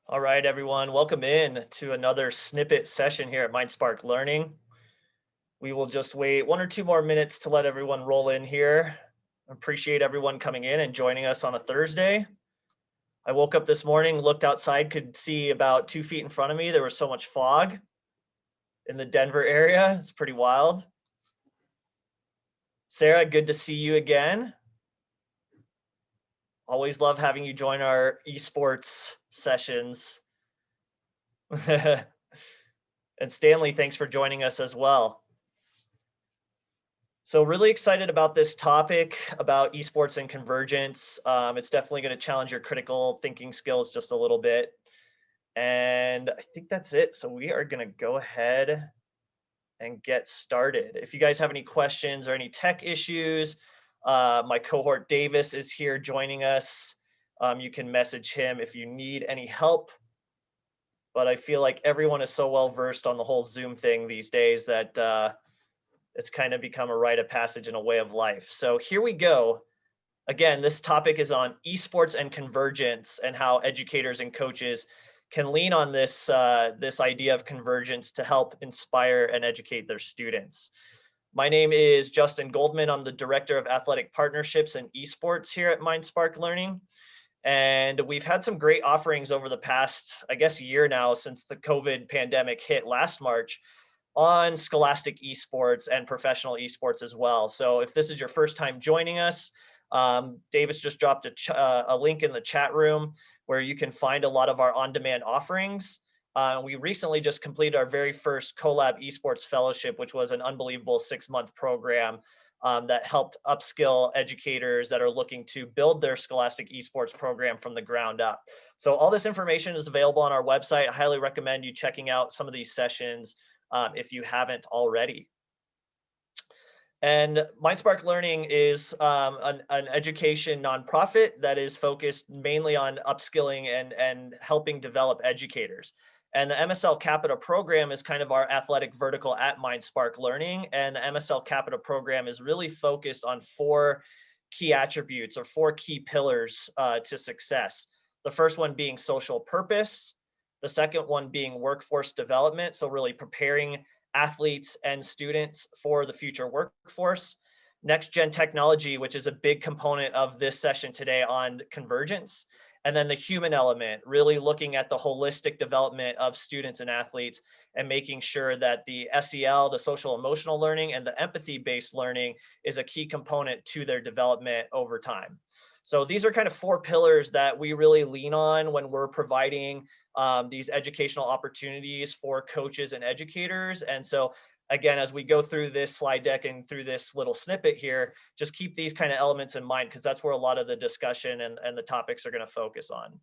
All right, everyone, welcome in to another snippet session here at MindSpark Learning. We will just wait 1 or 2 more minutes to let everyone roll in here. Appreciate everyone coming in and joining us on a Thursday. I woke up this morning, looked outside, could see about 2 feet in front of me. There was so much fog in the Denver area. It's pretty wild. Sarah, good to see you again. Always love having you join our esports sessions. And Stanley, thanks for joining us as well. So really excited about this topic about esports and convergence. It's definitely going to challenge your critical thinking skills just a little bit. And I think that's it. So we are going to go ahead and get started. If you guys have any questions or any tech issues, my cohort Davis is here joining us. You can message him if you need any help. But I feel like everyone is so well versed on the whole Zoom thing these days that it's kind of become a rite of passage and a way of life. So here we go. Again, this topic is on esports and convergence and how educators and coaches can lean on this idea of convergence to help inspire and educate their students. My name is Justin Goldman. I'm the Director of Athletic Partnerships and Esports here at MindSpark Learning. And we've had some great offerings over the past, I guess, year now since the COVID pandemic hit last March on scholastic esports and professional esports as well. So if this is your first time joining us, Davis just dropped a link in the chat room where you can find a lot of our on-demand offerings. We recently just completed our very first Collab Esports Fellowship, which was an unbelievable 6-month program that helped upskill educators that are looking to build their scholastic esports program from the ground up. So all this information is available on our website. I highly recommend you checking out some of these sessions if you haven't already. And MindSpark Learning is an education nonprofit that is focused mainly on upskilling and helping develop educators. And the MSL Capita program is kind of our athletic vertical at MindSpark Learning. And the MSL Capita program is really focused on 4 key attributes or 4 key pillars to success. The first one being social purpose. The second one being workforce development. So really preparing athletes and students for the future workforce. Next gen technology, which is a big component of this session today on convergence. And then the human element, really looking at the holistic development of students and athletes and making sure that the SEL, the social emotional learning, and the empathy-based learning is a key component to their development over time. So these are kind of 4 pillars that we really lean on when we're providing these educational opportunities for coaches and educators. And so again, as we go through this slide deck and through this little snippet here, just keep these kind of elements in mind because that's where a lot of the discussion and the topics are going to focus on.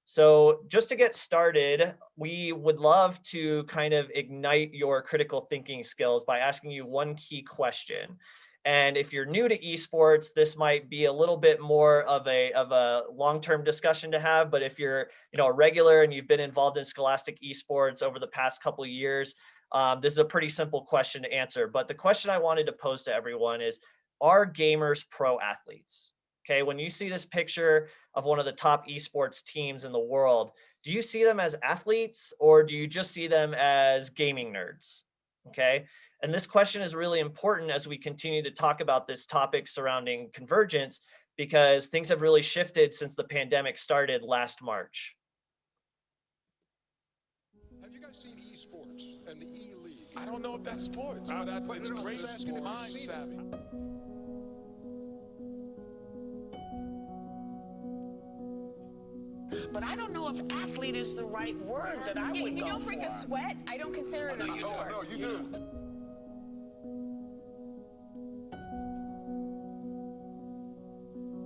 So just to get started, we would love to kind of ignite your critical thinking skills by asking you one key question. And if you're new to esports, this might be a little bit more of a long-term discussion to have. But if you're a regular and you've been involved in scholastic esports over the past couple of years, this is a pretty simple question to answer. But the question I wanted to pose to everyone is, are gamers pro athletes? Okay, when you see this picture of one of the top esports teams in the world, do you see them as athletes or do you just see them as gaming nerds? Okay, and this question is really important as we continue to talk about this topic surrounding convergence because things have really shifted since the pandemic started last March. Have you guys seen esports and the E-League? I don't know if that's sports, but it's great for mind savvy. But I don't know if athlete is the right word that I would go for. If you don't break a sweat, I don't consider it a sport. Oh, no, you do.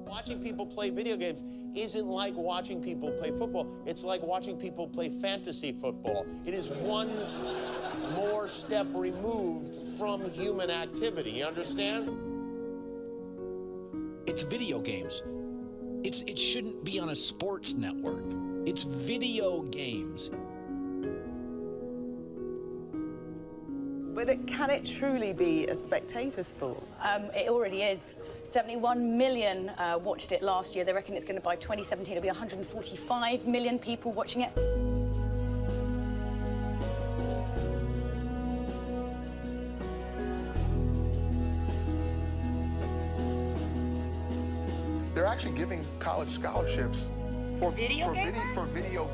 Watching people play video games isn't like watching people play football. It's like watching people play fantasy football. It is one more step removed from human activity. You understand? It's video games. It shouldn't be on a sports network. It's video games. But can it truly be a spectator sport? It already is. 71 million watched it last year. They reckon it's going to, by 2017, it'll be 145 million people watching it. They're actually giving college scholarships for video gaming. You're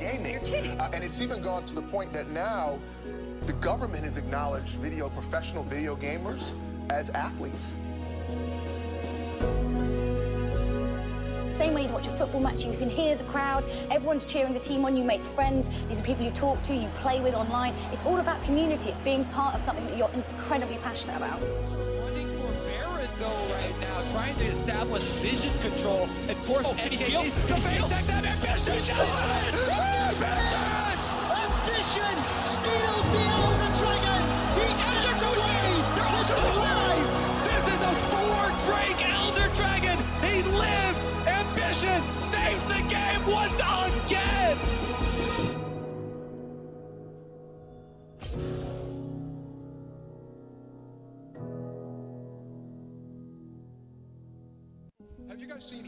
kidding. And it's even gone to the point that now the government has acknowledged professional video gamers as athletes. Same way you watch a football match, you can hear the crowd, everyone's cheering the team on, you make friends, these are people you talk to, you play with online. It's all about community, it's being part of something that you're incredibly passionate about. Running for Barrett though right now, trying to establish vision control and force any steal. The base tech that Ambition Ambition steals the Elder Dragon. He gets away. He survives. This is a 4-Drake Elder Dragon. He lives. Ambition saves the game once again. Have you guys seen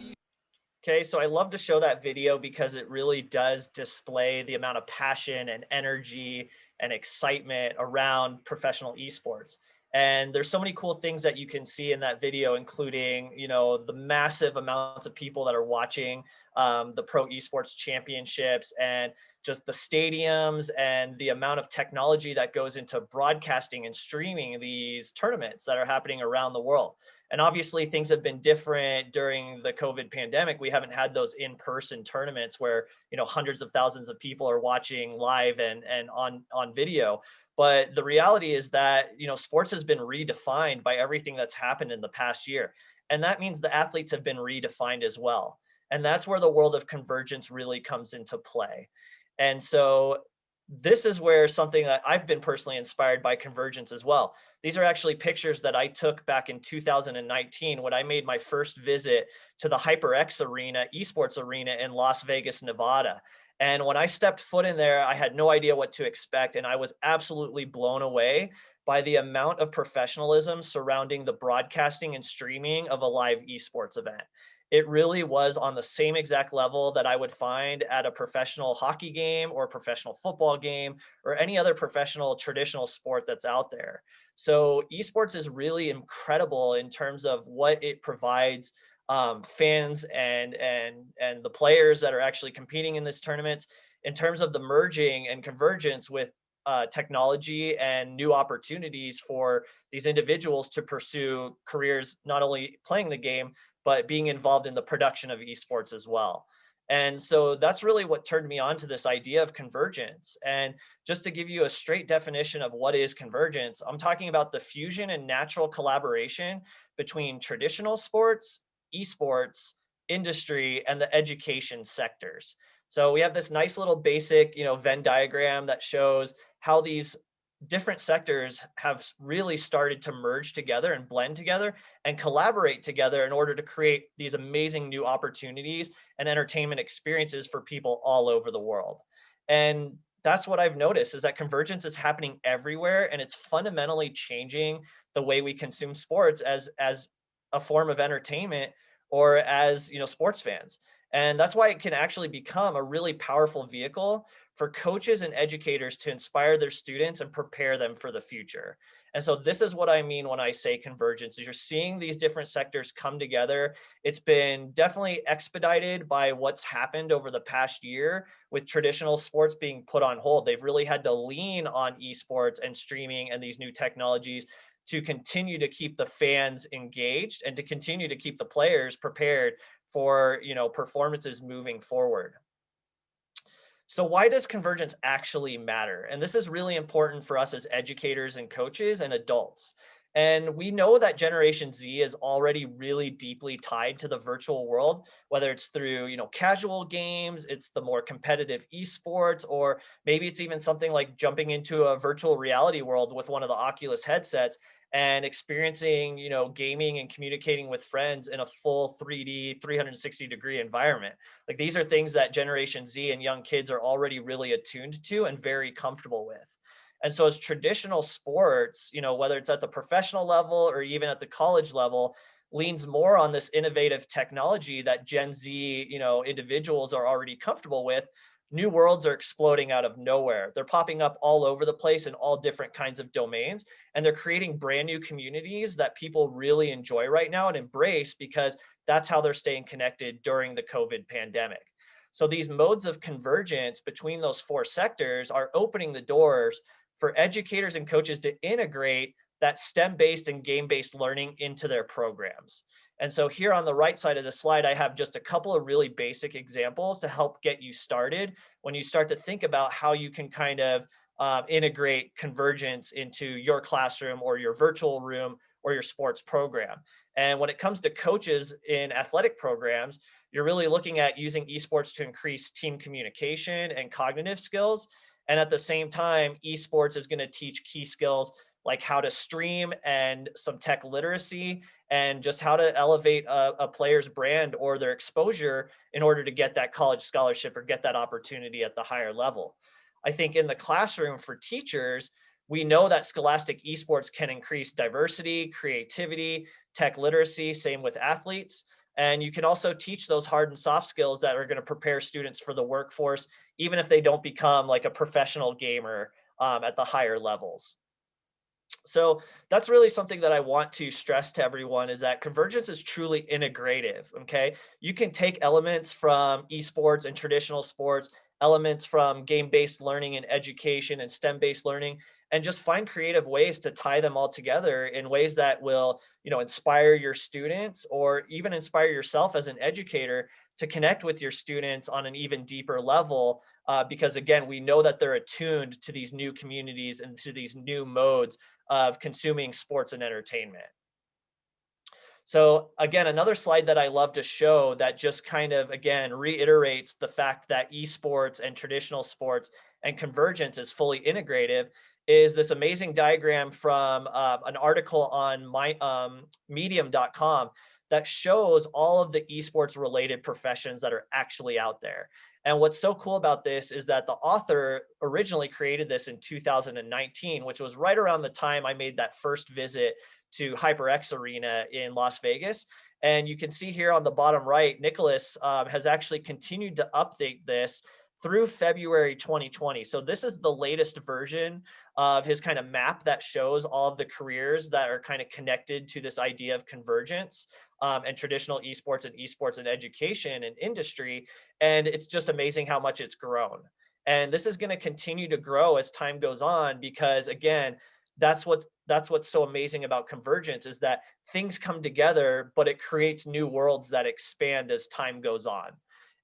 Okay, so I love to show that video because it really does display the amount of passion and energy and excitement around professional esports. And there's so many cool things that you can see in that video, including, the massive amounts of people that are watching the Pro Esports Championships, and just the stadiums and the amount of technology that goes into broadcasting and streaming these tournaments that are happening around the world. And obviously things have been different during the COVID pandemic. We haven't had those in-person tournaments where, hundreds of thousands of people are watching live and on video. But the reality is that, sports has been redefined by everything that's happened in the past year. And that means the athletes have been redefined as well. And that's where the world of convergence really comes into play. And so this is where something that I've been personally inspired by convergence as well. These are actually pictures that I took back in 2019 when I made my first visit to the HyperX Arena, esports arena in Las Vegas, Nevada. And when I stepped foot in there, I had no idea what to expect. And I was absolutely blown away by the amount of professionalism surrounding the broadcasting and streaming of a live esports event. It really was on the same exact level that I would find at a professional hockey game or a professional football game or any other professional traditional sport that's out there. So esports is really incredible in terms of what it provides fans and the players that are actually competing in this tournament, in terms of the merging and convergence with technology and new opportunities for these individuals to pursue careers, not only playing the game, but being involved in the production of esports as well. And so that's really what turned me on to this idea of convergence. And just to give you a straight definition of what is convergence, I'm talking about the fusion and natural collaboration between traditional sports, esports, industry, and the education sectors. So we have this nice little basic, Venn diagram that shows how these different sectors have really started to merge together and blend together and collaborate together in order to create these amazing new opportunities and entertainment experiences for people all over the world. And that's what I've noticed, is that convergence is happening everywhere, and it's fundamentally changing the way we consume sports as a form of entertainment or as, sports fans. And that's why it can actually become a really powerful vehicle for coaches and educators to inspire their students and prepare them for the future. And so this is what I mean when I say convergence, is you're seeing these different sectors come together. It's been definitely expedited by what's happened over the past year with traditional sports being put on hold. They've really had to lean on esports and streaming and these new technologies to continue to keep the fans engaged and to continue to keep the players prepared for, performances moving forward. So why does convergence actually matter? And this is really important for us as educators and coaches and adults. And we know that Generation Z is already really deeply tied to the virtual world, whether it's through, casual games, it's the more competitive esports, or maybe it's even something like jumping into a virtual reality world with one of the Oculus headsets and experiencing, gaming and communicating with friends in a full 3D 360-degree environment. Like, these are things that Generation Z and young kids are already really attuned to and very comfortable with. And so as traditional sports, whether it's at the professional level or even at the college level, leans more on this innovative technology that Gen Z, individuals are already comfortable with. New worlds are exploding out of nowhere. They're popping up all over the place in all different kinds of domains. And they're creating brand new communities that people really enjoy right now and embrace, because that's how they're staying connected during the COVID pandemic. So these modes of convergence between those four sectors are opening the doors for educators and coaches to integrate that STEM-based and game-based learning into their programs. And so here on the right side of the slide, I have just a couple of really basic examples to help get you started when you start to think about how you can kind of integrate convergence into your classroom or your virtual room or your sports program. And when it comes to coaches in athletic programs, you're really looking at using esports to increase team communication and cognitive skills. And at the same time, esports is going to teach key skills like how to stream and some tech literacy and just how to elevate a player's brand or their exposure in order to get that college scholarship or get that opportunity at the higher level. I think in the classroom for teachers, we know that scholastic esports can increase diversity, creativity, tech literacy, same with athletes. And you can also teach those hard and soft skills that are going to prepare students for the workforce, even if they don't become like a professional gamer at the higher levels. So that's really something that I want to stress to everyone, is that convergence is truly integrative. Okay. You can take elements from esports and traditional sports, elements from game-based learning and education and STEM-based learning, and just find creative ways to tie them all together in ways that will, inspire your students or even inspire yourself as an educator to connect with your students on an even deeper level. Because again, we know that they're attuned to these new communities and to these new modes of consuming sports and entertainment. So again, another slide that I love to show that just kind of, again, reiterates the fact that esports and traditional sports and convergence is fully integrative is this amazing diagram from an article on medium.com that shows all of the esports related professions that are actually out there. And what's so cool about this is that the author originally created this in 2019, which was right around the time I made that first visit to HyperX Arena in Las Vegas. And you can see here on the bottom right, Nicholas has actually continued to update this through February 2020. So this is the latest version of his kind of map that shows all of the careers that are kind of connected to this idea of convergence and traditional esports and education and industry. And it's just amazing how much it's grown. And this is going to continue to grow as time goes on, because again, that's what's so amazing about convergence, is that things come together, but it creates new worlds that expand as time goes on.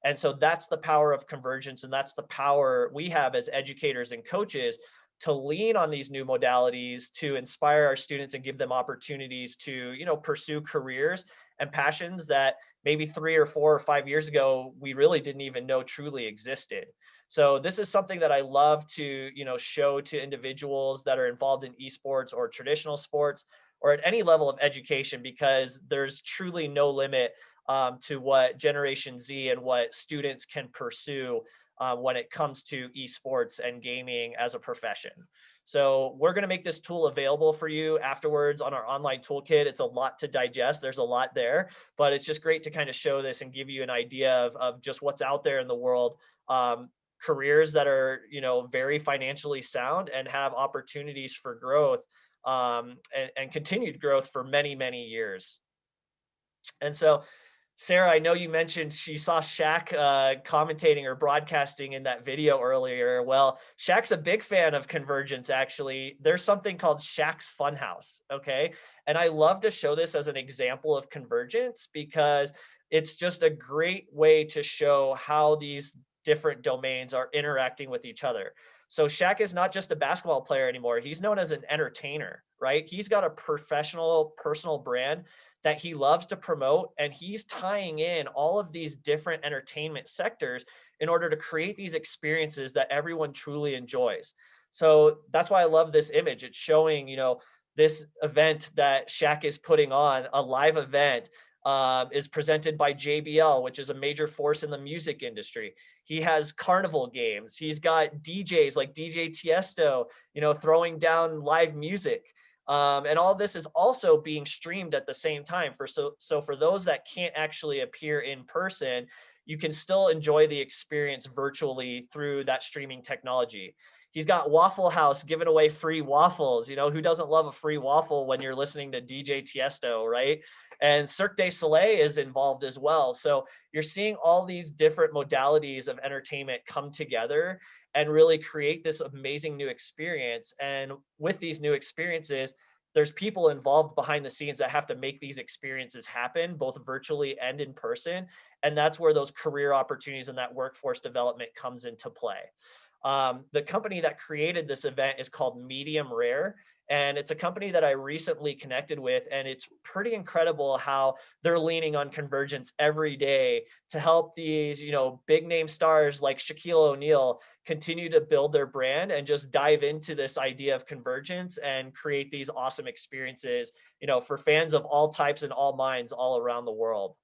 And so that's the power of convergence. And that's the power we have as educators and coaches to lean on these new modalities to inspire our students and give them opportunities to, pursue careers and passions that maybe 3 or 4 or 5 years ago, we really didn't even know truly existed. So this is something that I love to, show to individuals that are involved in esports or traditional sports or at any level of education, because there's truly no limit to what Generation Z and what students can pursue when it comes to esports and gaming as a profession. So we're going to make this tool available for you afterwards on our online toolkit. It's a lot to digest. There's a lot there, but it's just great to kind of show this and give you an idea of just what's out there in the world. Careers that are, very financially sound and have opportunities for growth and continued growth for many, many years. And so, Sarah, I know you mentioned she saw Shaq commentating or broadcasting in that video earlier. Well, Shaq's a big fan of convergence, actually. There's something called Shaq's Funhouse, okay? And I love to show this as an example of convergence because it's just a great way to show how these different domains are interacting with each other. So Shaq is not just a basketball player anymore. He's known as an entertainer, right? He's got a professional, personal brand that he loves to promote, and he's tying in all of these different entertainment sectors in order to create these experiences that everyone truly enjoys. So that's why I love this image. It's showing, this event that Shaq is putting on, a live event, is presented by JBL, which is a major force in the music industry. He has carnival games. He's got DJs like DJ Tiesto, throwing down live music. And all this is also being streamed at the same time. So for those that can't actually appear in person, you can still enjoy the experience virtually through that streaming technology. He's got Waffle House giving away free waffles. Who doesn't love a free waffle when you're listening to DJ Tiesto, right? And Cirque du Soleil is involved as well. So you're seeing all these different modalities of entertainment come together and really create this amazing new experience. And with these new experiences, there's people involved behind the scenes that have to make these experiences happen, both virtually and in person. And that's where those career opportunities and that workforce development comes into play. The company that created this event is called Medium Rare. And it's a company that I recently connected with, and it's pretty incredible how they're leaning on convergence every day to help these, big name stars like Shaquille O'Neal continue to build their brand and just dive into this idea of convergence and create these awesome experiences, for fans of all types and all minds all around the world.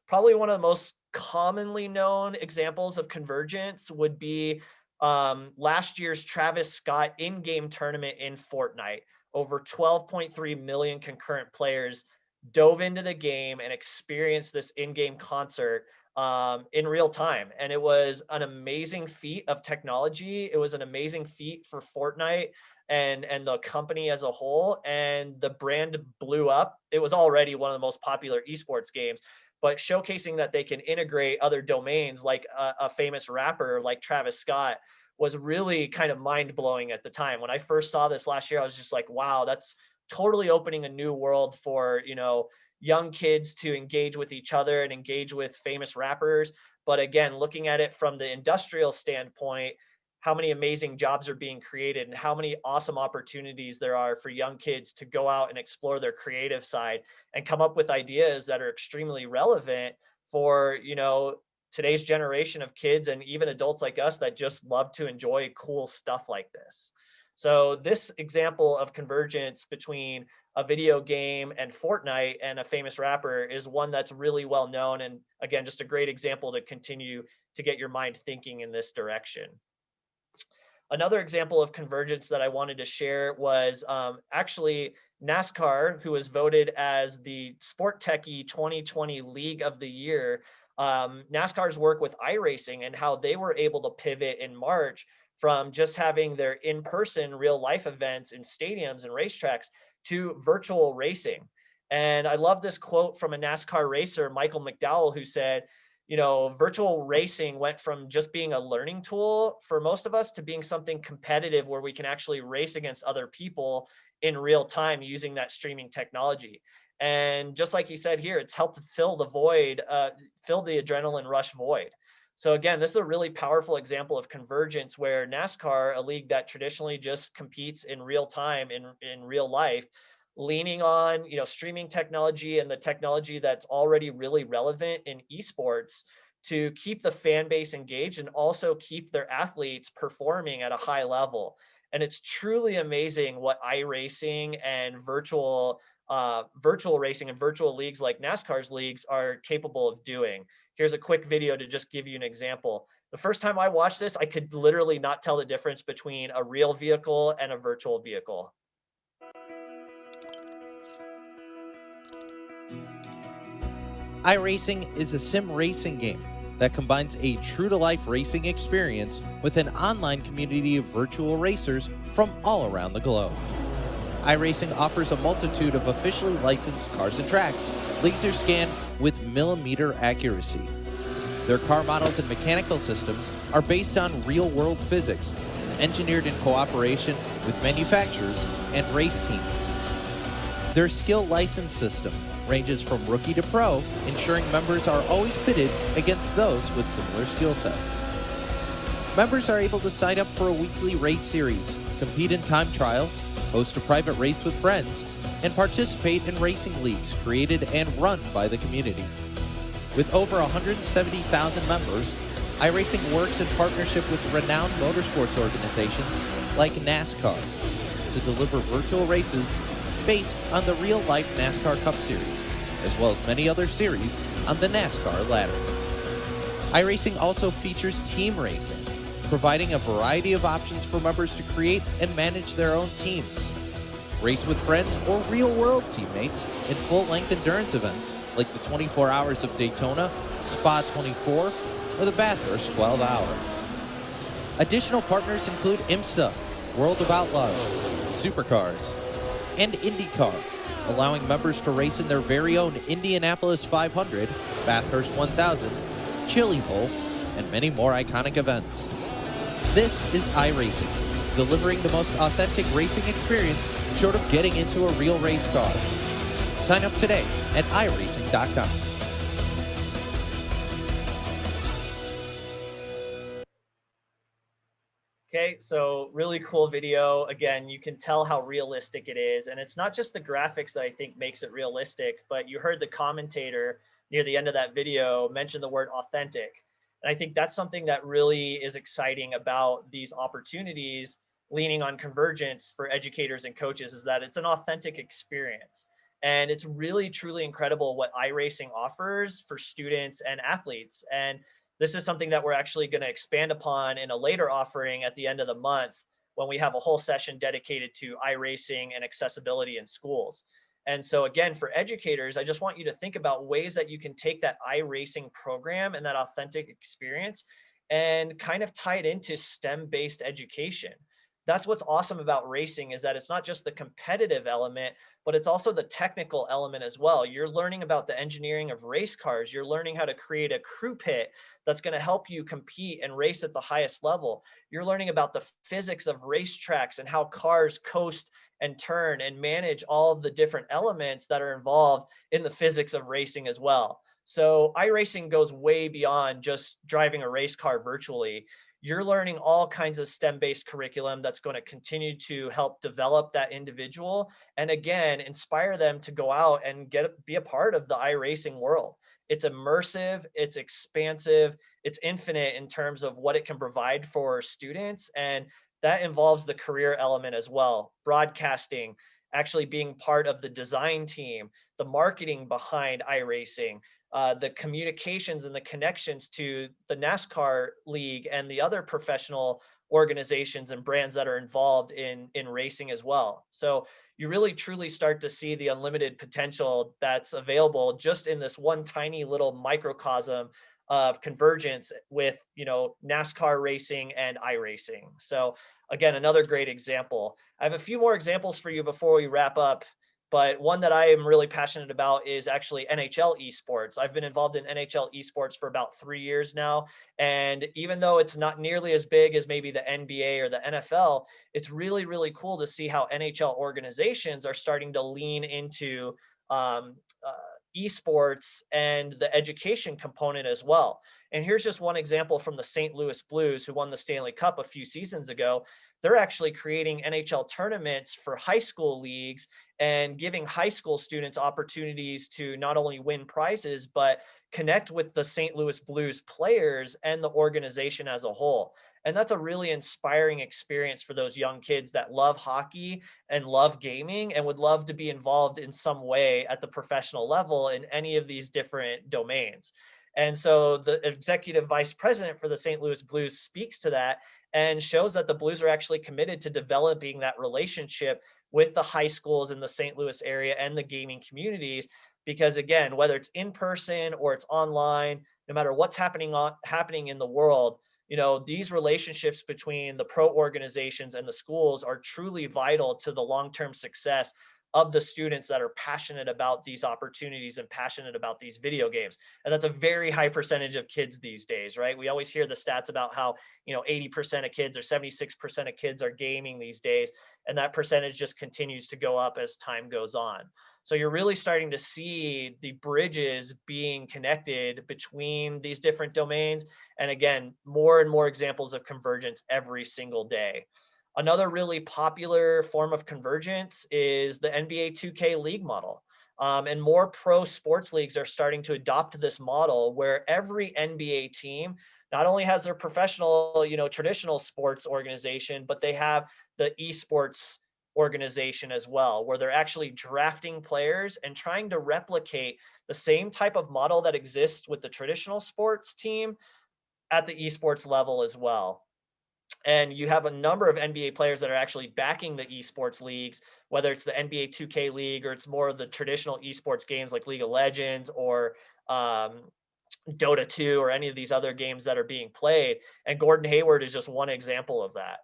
Probably one of the most commonly known examples of convergence would be last year's Travis Scott in-game tournament in Fortnite. Over 12.3 million concurrent players dove into the game and experienced this in-game concert in real time. And it was an amazing feat of technology. It was an amazing feat for Fortnite and the company as a whole. And the brand blew up. It was already one of the most popular esports games, but showcasing that they can integrate other domains like a famous rapper like Travis Scott was really kind of mind-blowing at the time. When I first saw this last year, I was just like, wow, that's totally opening a new world for, young kids to engage with each other and engage with famous rappers. But again, looking at it from the industrial standpoint, how many amazing jobs are being created and how many awesome opportunities there are for young kids to go out and explore their creative side and come up with ideas that are extremely relevant for, today's generation of kids and even adults like us that just love to enjoy cool stuff like this. So this example of convergence between a video game and Fortnite and a famous rapper is one that's really well known. And again, just a great example to continue to get your mind thinking in this direction. Another example of convergence that I wanted to share was actually NASCAR, who was voted as the Sport Techie 2020 League of the Year. NASCAR's work with iRacing and how they were able to pivot in March from just having their in-person real life events in stadiums and racetracks to virtual racing. And I love this quote from a NASCAR racer, Michael McDowell, who said, virtual racing went from just being a learning tool for most of us to being something competitive where we can actually race against other people in real time using that streaming technology. And just like he said here, it's helped fill the void, fill the adrenaline rush void. So again, this is a really powerful example of convergence where NASCAR, a league that traditionally just competes in real time, in real life, leaning on, streaming technology and the technology that's already really relevant in esports to keep the fan base engaged and also keep their athletes performing at a high level. And it's truly amazing what iRacing and virtual racing and virtual leagues like NASCAR's leagues are capable of doing. Here's a quick video to just give you an example. The first time I watched this, I could literally not tell the difference between a real vehicle and a virtual vehicle. iRacing is a sim racing game that combines a true-to-life racing experience with an online community of virtual racers from all around the globe. iRacing offers a multitude of officially licensed cars and tracks, laser scanned with millimeter accuracy. Their car models and mechanical systems are based on real-world physics, engineered in cooperation with manufacturers and race teams. Their skill license system ranges from rookie to pro, ensuring members are always pitted against those with similar skill sets. Members are able to sign up for a weekly race series, compete in time trials, host a private race with friends, and participate in racing leagues created and run by the community. With over 170,000 members, iRacing works in partnership with renowned motorsports organizations like NASCAR to deliver virtual races based on the real-life NASCAR Cup Series, as well as many other series on the NASCAR ladder. iRacing also features team racing, providing a variety of options for members to create and manage their own teams. Race with friends or real-world teammates in full-length endurance events like the 24 Hours of Daytona, Spa 24, or the Bathurst 12 Hour. Additional partners include IMSA, World of Outlaws, Supercars, and IndyCar, allowing members to race in their very own Indianapolis 500, Bathurst 1000, Chili Bowl, and many more iconic events. This is iRacing, delivering the most authentic racing experience short of getting into a real race car. Sign up today at iRacing.com. Okay, so really cool video. Again, you can tell how realistic it is. And it's not just the graphics that I think makes it realistic, but you heard the commentator near the end of that video mention the word authentic. And I think that's something that really is exciting about these opportunities leaning on convergence for educators and coaches, is that it's an authentic experience. And it's really, truly incredible what iRacing offers for students and athletes. And this is something that we're actually going to expand upon in a later offering at the end of the month when we have a whole session dedicated to iRacing and accessibility in schools. And so again, for educators, I just want you to think about ways that you can take that iRacing program and that authentic experience and kind of tie it into STEM-based education. That's what's awesome about racing, is that it's not just the competitive element, but it's also the technical element as well. You're learning about the engineering of race cars. You're learning how to create a crew pit that's going to help you compete and race at the highest level. You're learning about the physics of racetracks and how cars coast and turn and manage all of the different elements that are involved in the physics of racing as well. So iRacing goes way beyond just driving a race car virtually. You're learning all kinds of STEM-based curriculum that's going to continue to help develop that individual and again, inspire them to go out and be a part of the iRacing world. It's immersive, it's expansive, it's infinite in terms of what it can provide for students. And that involves the career element as well. Broadcasting, actually being part of the design team, the marketing behind iRacing, the communications and the connections to the NASCAR league and the other professional organizations and brands that are involved in racing as well. So you really truly start to see the unlimited potential that's available just in this one tiny little microcosm of convergence with, NASCAR racing and iRacing. So again, another great example. I have a few more examples for you before we wrap up. But one that I am really passionate about is actually NHL esports. I've been involved in NHL esports for about 3 years now. And even though it's not nearly as big as maybe the NBA or the NFL, it's really, really cool to see how NHL organizations are starting to lean into esports and the education component as well. And here's just one example from the St. Louis Blues, who won the Stanley Cup a few seasons ago. They're actually creating NHL tournaments for high school leagues and giving high school students opportunities to not only win prizes, but connect with the St. Louis Blues players and the organization as a whole. And that's a really inspiring experience for those young kids that love hockey and love gaming and would love to be involved in some way at the professional level in any of these different domains. And so the executive vice president for the St. Louis Blues speaks to that and shows that the Blues are actually committed to developing that relationship with the high schools in the St. Louis area and the gaming communities. Because again, whether it's in person or it's online, no matter what's happening in the world, these relationships between the pro organizations and the schools are truly vital to the long-term success of the students that are passionate about these opportunities and passionate about these video games. And that's a very high percentage of kids these days, right? We always hear the stats about how, 80% of kids or 76% of kids are gaming these days. And that percentage just continues to go up as time goes on. So you're really starting to see the bridges being connected between these different domains. And again, more and more examples of convergence every single day. Another really popular form of convergence is the NBA 2K league model. And more pro sports leagues are starting to adopt this model where every NBA team not only has their professional, traditional sports organization, but they have the esports organization as well, where they're actually drafting players and trying to replicate the same type of model that exists with the traditional sports team, at the esports level as well. And you have a number of NBA players that are actually backing the esports leagues, whether it's the NBA 2K League or it's more of the traditional esports games like League of Legends or Dota 2 or any of these other games that are being played. And Gordon Hayward is just one example of that.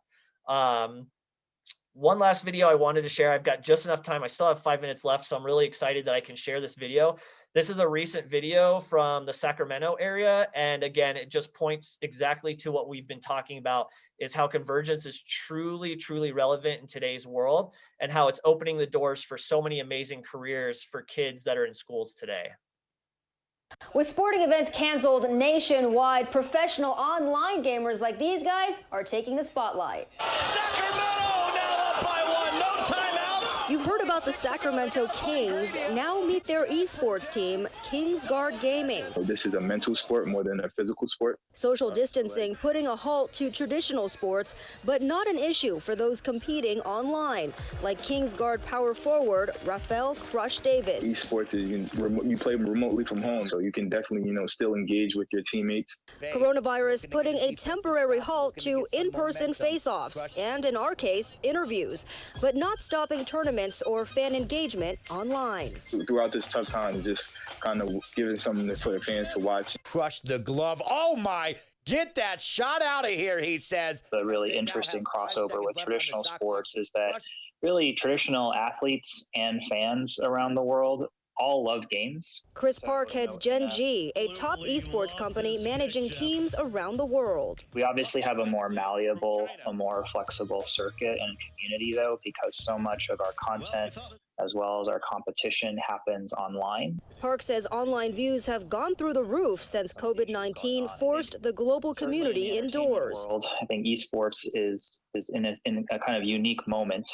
One last video I wanted to share. I've got just enough time. I still have 5 minutes left, so I'm really excited that I can share this video. This is a recent video from the Sacramento area. And again, it just points exactly to what we've been talking about, is how convergence is truly, truly relevant in today's world and how it's opening the doors for so many amazing careers for kids that are in schools today. With sporting events canceled nationwide, professional online gamers like these guys are taking the spotlight. Sacramento now up by 1. No timeouts. You've heard about the Sacramento Kings. Now meet their esports team, Kingsguard Gaming. This is a mental sport more than a physical sport. Social distancing putting a halt to traditional sports, but not an issue for those competing online, like Kingsguard power forward Rafael Crush Davis. Esports is you play remotely from home, so you can definitely still engage with your teammates. Coronavirus putting a temporary halt to in-person face-offs and, in our case, interviews, but not stopping tournaments or fan engagement online. Throughout this tough time, just kind of giving something for the fans to watch. Crush the glove. Oh my, get that shot out of here, he says. The really interesting crossover with traditional sports is that really traditional athletes and fans around the world all love games. Chris Park heads Gen G, a top esports company managing teams around the world. We obviously have a more malleable, a more flexible circuit and community, though, because so much of our content as well as our competition happens online. Park says online views have gone through the roof since COVID-19 forced the global community indoors. I think esports is in a kind of unique moment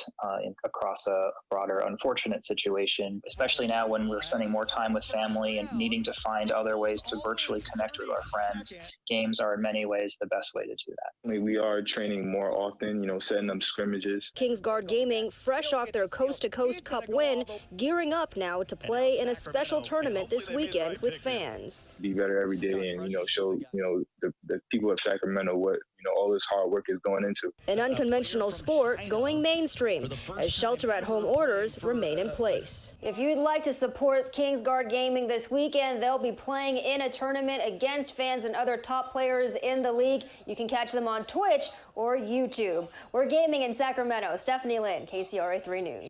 across a broader unfortunate situation, especially now when we're spending more time with family and needing to find other ways to virtually connect with our friends. Games are in many ways the best way to do that. We are training more often, setting up scrimmages. Kingsguard Gaming, fresh off their coast-to-coast cup win, gearing up now to play in a special tournament this weekend with fans. Be better every day and, show, the people of Sacramento what, all this hard work is going into. An unconventional sport going mainstream as shelter-at-home orders remain in place. If you'd like to support Kingsguard Gaming this weekend, they'll be playing in a tournament against fans and other top players in the league. You can catch them on Twitch or YouTube. We're gaming in Sacramento. Stephanie Lynn, KCRA 3 News.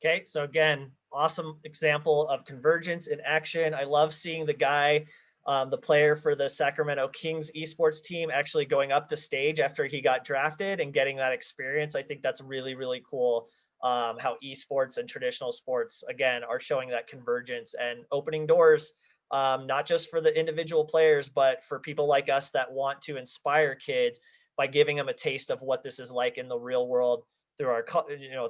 Okay, so again, awesome example of convergence in action. I love seeing the guy, the player for the Sacramento Kings esports team, actually going up to stage after he got drafted and getting that experience. I think that's really, really cool how esports and traditional sports, again, are showing that convergence and opening doors, not just for the individual players, but for people like us that want to inspire kids by giving them a taste of what this is like in the real world, through our,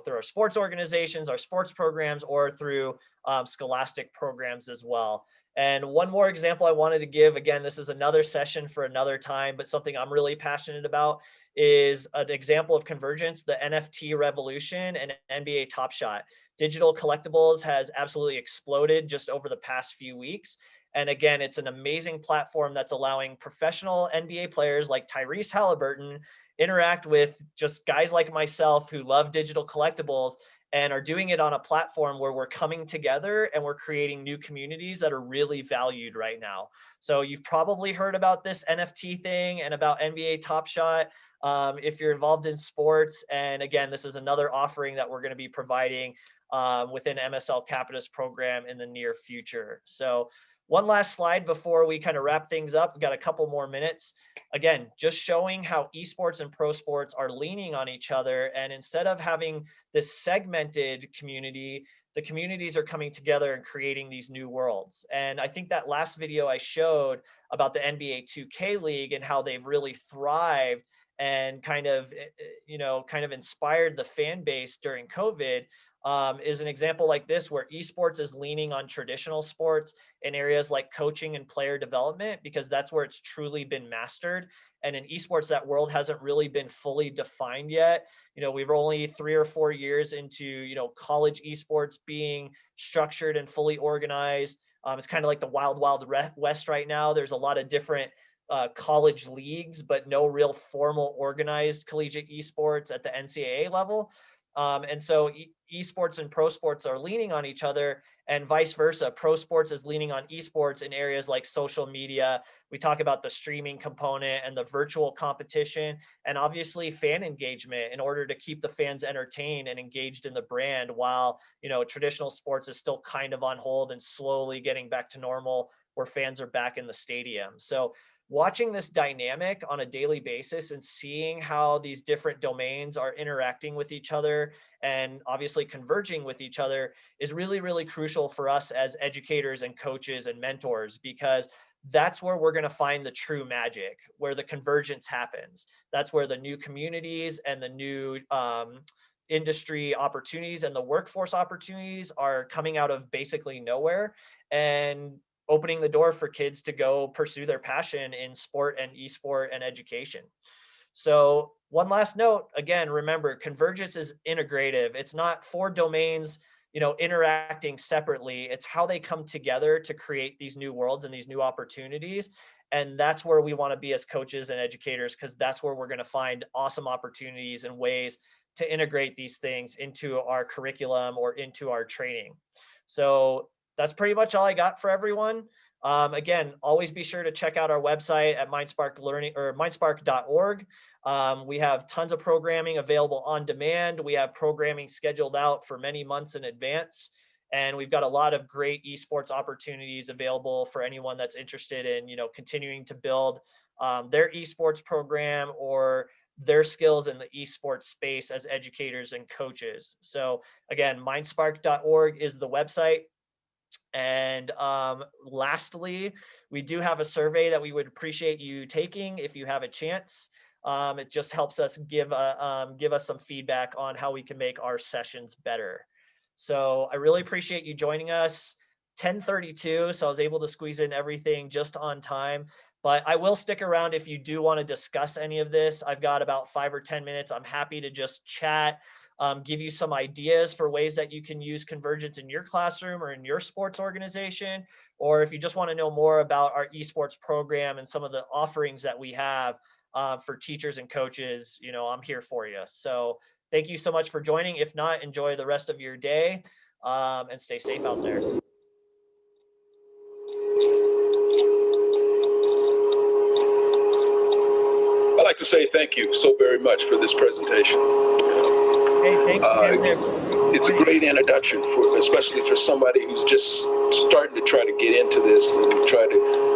through our sports organizations, our sports programs, or through scholastic programs as well. And one more example I wanted to give, again, this is another session for another time, but something I'm really passionate about is an example of convergence, the NFT revolution and NBA Top Shot. Digital collectibles has absolutely exploded just over the past few weeks. And again, it's an amazing platform that's allowing professional NBA players like Tyrese Halliburton interact with just guys like myself who love digital collectibles and are doing it on a platform where we're coming together and we're creating new communities that are really valued right now. So you've probably heard about this NFT thing and about NBA Top Shot if you're involved in sports. And again, this is another offering that we're going to be providing within MSL Capita's program in the near future. So one last slide before we kind of wrap things up. We've got a couple more minutes. Again, just showing how esports and pro sports are leaning on each other. And instead of having this segmented community, the communities are coming together and creating these new worlds. And I think that last video I showed about the NBA 2K League and how they've really thrived and kind of inspired the fan base during COVID is an example like this, where esports is leaning on traditional sports in areas like coaching and player development, because that's where it's truly been mastered. And in esports, that world hasn't really been fully defined yet. We've only 3 or 4 years into, college esports being structured and fully organized. It's kind of like the wild, wild west right now. There's a lot of different college leagues, but no real formal organized collegiate esports at the NCAA level. And so esports and pro sports are leaning on each other, and vice versa. Pro sports is leaning on esports in areas like social media. We talk about the streaming component and the virtual competition, and obviously fan engagement in order to keep the fans entertained and engaged in the brand, while, you know, traditional sports is still kind of on hold and slowly getting back to normal, where fans are back in the stadium. So watching this dynamic on a daily basis and seeing how these different domains are interacting with each other and obviously converging with each other is really, really crucial for us as educators and coaches and mentors, because that's where we're going to find the true magic, where the convergence happens. That's where the new communities and the new industry opportunities and the workforce opportunities are coming out of basically nowhere, and opening the door for kids to go pursue their passion in sport and esport and education. So one last note, again, remember, convergence is integrative. It's not four domains, you know, interacting separately. It's how they come together to create these new worlds and these new opportunities. And that's where we want to be as coaches and educators, because that's where we're going to find awesome opportunities and ways to integrate these things into our curriculum or into our training. So that's pretty much all I got for everyone. Again, always be sure to check out our website at MindSpark Learning or mindspark.org. We have tons of programming available on demand. We have programming scheduled out for many months in advance. And we've got a lot of great esports opportunities available for anyone that's interested in, you know, continuing to build their esports program or their skills in the esports space as educators and coaches. So again, mindspark.org is the website. And lastly, we do have a survey that we would appreciate you taking if you have a chance. It just helps us give us some feedback on how we can make our sessions better. So I really appreciate you joining us. 10:32, so I was able to squeeze in everything just on time. But I will stick around if you do want to discuss any of this. I've got about 5 or 10 minutes. I'm happy to just chat, give you some ideas for ways that you can use convergence in your classroom or in your sports organization. Or if you just want to know more about our esports program and some of the offerings that we have for teachers and coaches, you know, I'm here for you. So thank you so much for joining. If not, enjoy the rest of your day and stay safe out there. I'd like to say thank you so very much for this presentation. Hey, thanks it's a great introduction, especially for somebody who's just starting to try to get into this and try to,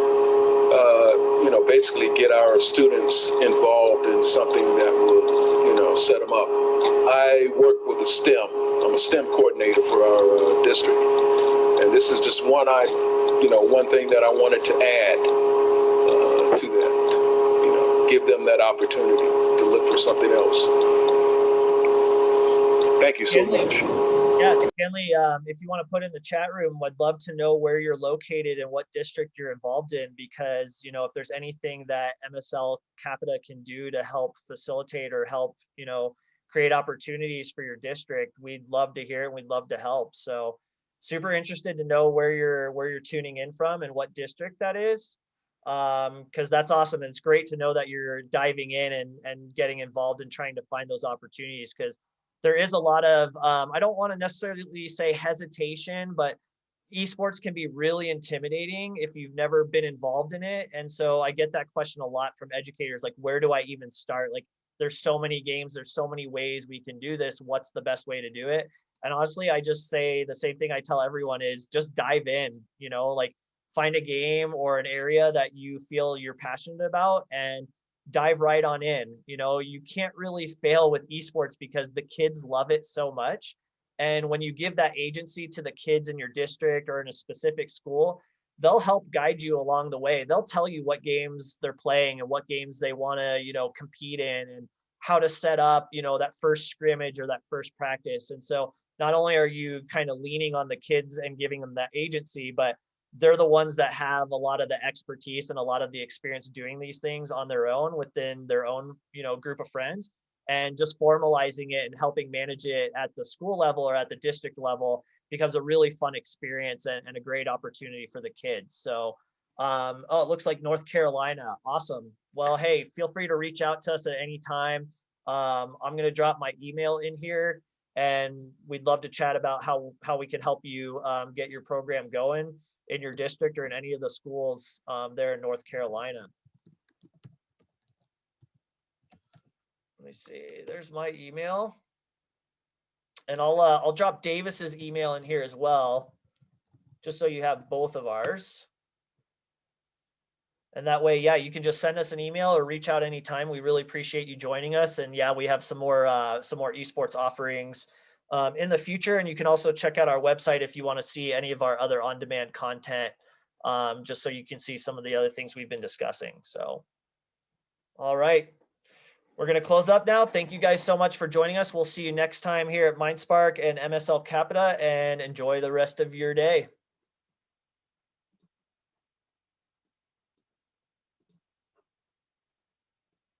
basically get our students involved in something that will, set them up. I work with a STEM. I'm a STEM coordinator for our district, and this is just one thing that I wanted to add to that. Give them that opportunity to look for something else. Thank you so much. Yeah, Stanley, if you want to put in the chat room, I'd love to know where you're located and what district you're involved in, because, if there's anything that MSL Capita can do to help facilitate or help, create opportunities for your district, we'd love to hear it. We'd love to help. So super interested to know where you're tuning in from and what district that is. Because that's awesome. And it's great to know that you're diving in and getting involved and trying to find those opportunities, because there is a lot of, I don't want to necessarily say hesitation, but esports can be really intimidating if you've never been involved in it. And so I get that question a lot from educators, like, where do I even start? Like, there's so many games, there's so many ways we can do this. What's the best way to do it? And honestly, I just say the same thing I tell everyone is just dive in, like find a game or an area that you feel you're passionate about and dive right on in. You can't really fail with esports because the kids love it so much. And when you give that agency to the kids in your district or in a specific school, they'll help guide you along the way. They'll tell you what games they're playing and what games they want to, compete in, and how to set up, that first scrimmage or that first practice. And so not only are you kind of leaning on the kids and giving them that agency, but they're the ones that have a lot of the expertise and a lot of the experience doing these things on their own within their own, group of friends, and just formalizing it and helping manage it at the school level or at the district level becomes a really fun experience and a great opportunity for the kids. So Oh, it looks like North Carolina. Awesome. Well, hey, feel free to reach out to us at any time. I'm going to drop my email in here, and we'd love to chat about how we can help you get your program going in your district or in any of the schools there in North Carolina. Let me see. There's my email, and I'll drop Davis's email in here as well, just so you have both of ours. And that way, yeah, you can just send us an email or reach out anytime. We really appreciate you joining us. And yeah, we have some more esports offerings in the future. And you can also check out our website if you want to see any of our other on-demand content, just so you can see some of the other things we've been discussing. So, all right, we're going to close up now. Thank you guys so much for joining us. We'll see you next time here at MindSpark and MSL Capita, and enjoy the rest of your day.